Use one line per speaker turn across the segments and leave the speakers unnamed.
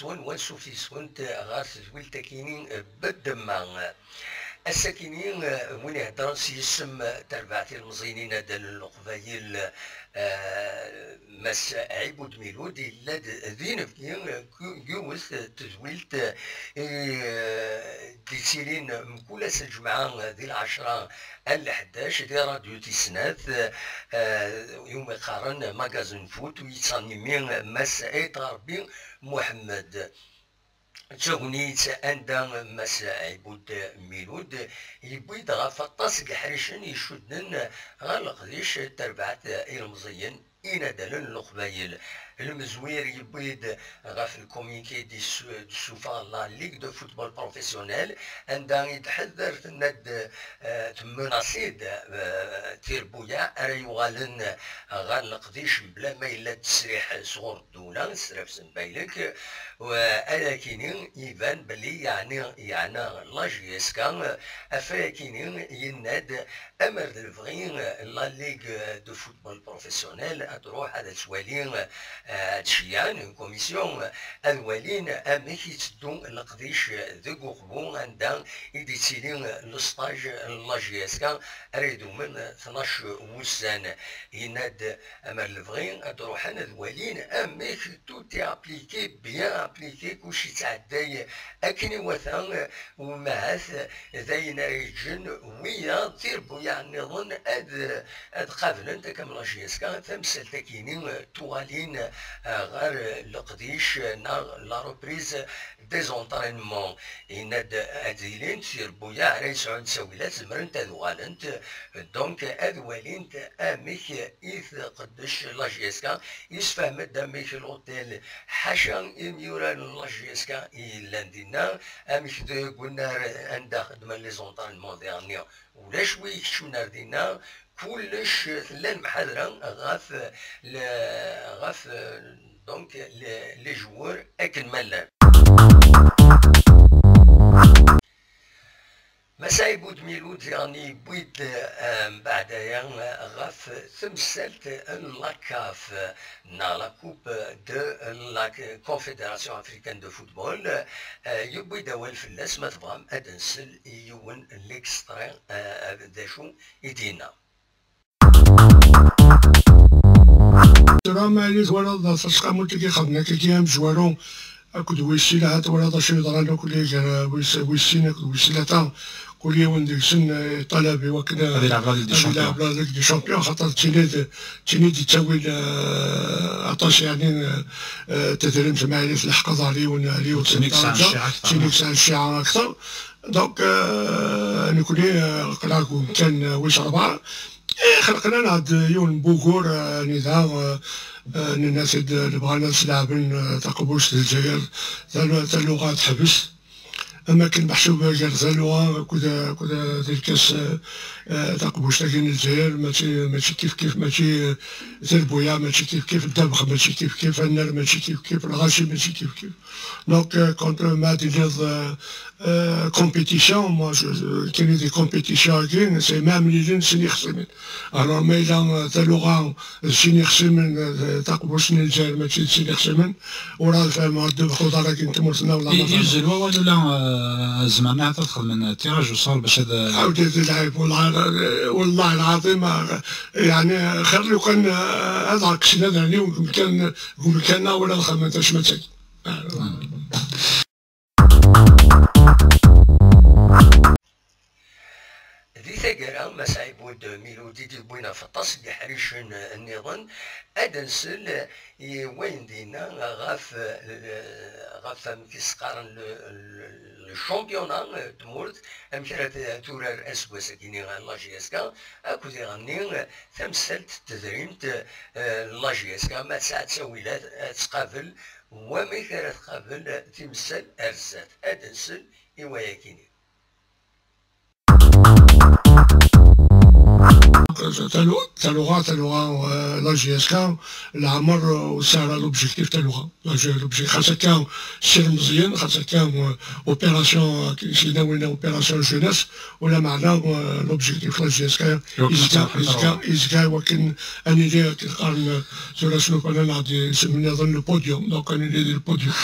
سون وسوفي سونت غاس ويلتاكينين بالدماغ الساكنين وين يهضر سيسم تربعتي المزينين دال القبايل مس عيبود ميلود إلا ذين فين جوز تزويلت ديسيلين مكولاس الجمعة ذي العشرة ال11 دي راديو تيسناث يوم يقارن ماغازين فوت ويتصنمين مس ايت غربي محمد تغنيت عندها مس عبود ميلود يبيض غاف الطاس قحريشن يشدن غالقديش تربعت المزين إنادلن القبايل المزوير يبيض غاف الكوميكي دي سوفا لا ليغ دو فوتبول بروفيسيونيل عندها يتحذر تند تمناصيد تيربويا راه يغالن غالقديش بلا ما إلا تسريح صغور الدولة سراف سنبايلك ولكن يبان بلي يعني لاجيسكا افاكين يناد امر الفغين لا ليغ دو فوتبول بروفيسيونيل تروح على توالين تشيان كوميسيون الوالين اميكي تدون القديش ذو قبو عندها يديتيلين لسطاج لاجيسكا ريدو من 12 وسان يناد امر الفغين تروح على الوالين اميكي توتي ابليكي بيان ابليكي كلشي تعداي اكني وثان ومعاث ذاين ريجن ويا تيربو يعني نظن اد قابل انت كامل جيسكا تمثل تاكينين توالين غير القديش نار لا روبريز دي زونطرينمون يناد اديلين تيربو يا ريس عند سويلات زمرنت ادوالنت دونك ادوالين اميك ايث قدش لا جيسكا يسفهم داميك الاوتيل حاشا يورا لاجيسكا إلاندينا أمش قلنا عندها خدمة لي زونطرينمون ديرنيير ولا شوي كشمنا ردينا كلش ثلان محاضرة غاف دونك لي جوار أكل ملان مسايب ميلود يعني بويد بعدها غاف ثمثلت لاكاف نا كوب دو لا كونفيدراسيون افريكان دو فوتبول يبويد اول فلاس ما تبغام ادنسل يون ليكسترا داشو يدينا
دراما اللي تولد تسقى ملتقي خدنا كيام جوارون أكد ويسيلة هات ولا تشيل ضرنا كل جرا ويسينا كل ويسيلة كل يوم ندير سن طلبي وكذا. هذه العبارة دي شامبيون خاطر تشيني تسوي عطاش يعني تدريم جماعي في الحق ضاري ونالي وتشيني كسان الشيعة أكثر. دونك أنا كلي قلاكو كان ويش أربعة خلقنا نعد يون بوغور نظام الناس اللي بغانا نلعبن تقبوش الجزائر تاع اللغة تحبس اما كان محسوب ديال اللغة كدا الكاس تقبوش تاع الجزائر ماشي كيف ماشي تربويا ماشي كيف الدبخ ماشي كيف النار ماشي كيف الغاشي ماشي كيف دونك كونت ما دير كومبيتيسيون موا كاين دي كومبيتيسيون كاين سي مام لي سيني خصمين الوغ ما إلا تاع اللغة سيني خصمين تقبوش الجزائر ماشي سيني خصمين وراه فاهم الدبخ وضرا كي نتمرسنا ولا
يوزل ولا زعما تدخل من التيراج وصال باش هذا
عاودت اللعب والله العظيم يعني خير لو كان هذا كشنا ذاني وكان ولا الخمسة متاعي
ذي ثقرا مسايب ود ميلودي دي بوينا فطاس حريش النظام ادنسل وين دينا غاف كيسقارن الشامبيونا تمورت امكرات تورار اسواس كيني لاجيسكا اكو دي غني تمثلت تدريمت لاجيسكا ما ساعات سويلات تقابل وما كانت تقابل تمثل ارزات ادنسل ايوايا كيني
تاع لغه لا جي اس كا العمر وسعر لوبجيكتيف تاع اللغه خاصة كان سير مزيان خاصة كان اوبيراسيون كي ناويين اوبيراسيون جوناس ولا معنا لوبجيكتيف لا جي اس كا يزكا ولكن اني لي كنقارن زولا شنو كنا نعطي سمينا ظن البوديوم دونك اني لي البوديوم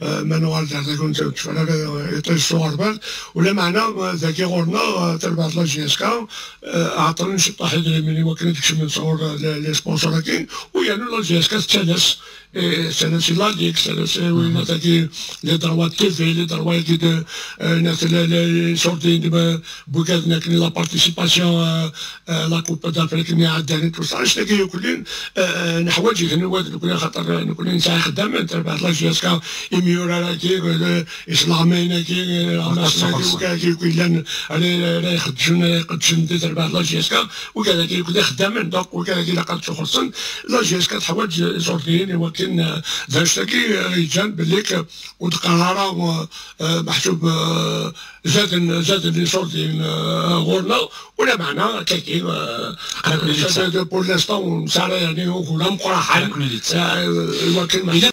مانوال تاع كنت تفرج يطيش صغار بال ولا معنا ذاك غورنا تبع لا جي اس كا عطرني شي طاح ملي ما كنتش من صور لي سبونسور كاين ويعني لا جي اس كا تشالس سنسي لاديك سنسي وين تاكي لي دروات تيفي لي دروات كي ناس لي سورتين ديما بوكادنا كني لا بارتيسيباسيون لا كوب دافريك كني عداني تو سا اشتكي كلين نحوايج نواد نكون خاطر نكون انسان خدام تبع لا جي اس كا يميورا كي اسلامينا كي كي كيلان على يخدشن تبع لا جي اس كا وكذا كي خدام دونك وكذا كي لقات خصن لا جي اس كا حوايج سورتين ولكن داشتكي يجان بليك وتقرارا محسوب زاد لي سورتين غورنا ولا معنا كاكي بور لاستون مسالا يعني ولا مقرحان ولكن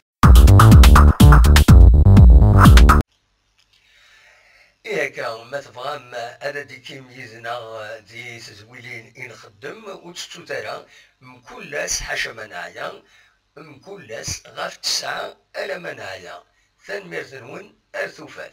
ياك ما تفهم انا دي كيميزنا دي زويلين نخدم وتستوترا مكلاس حاشا منايا مكلاس غاف 9 على منايا ثان ميرتنون ارثوفات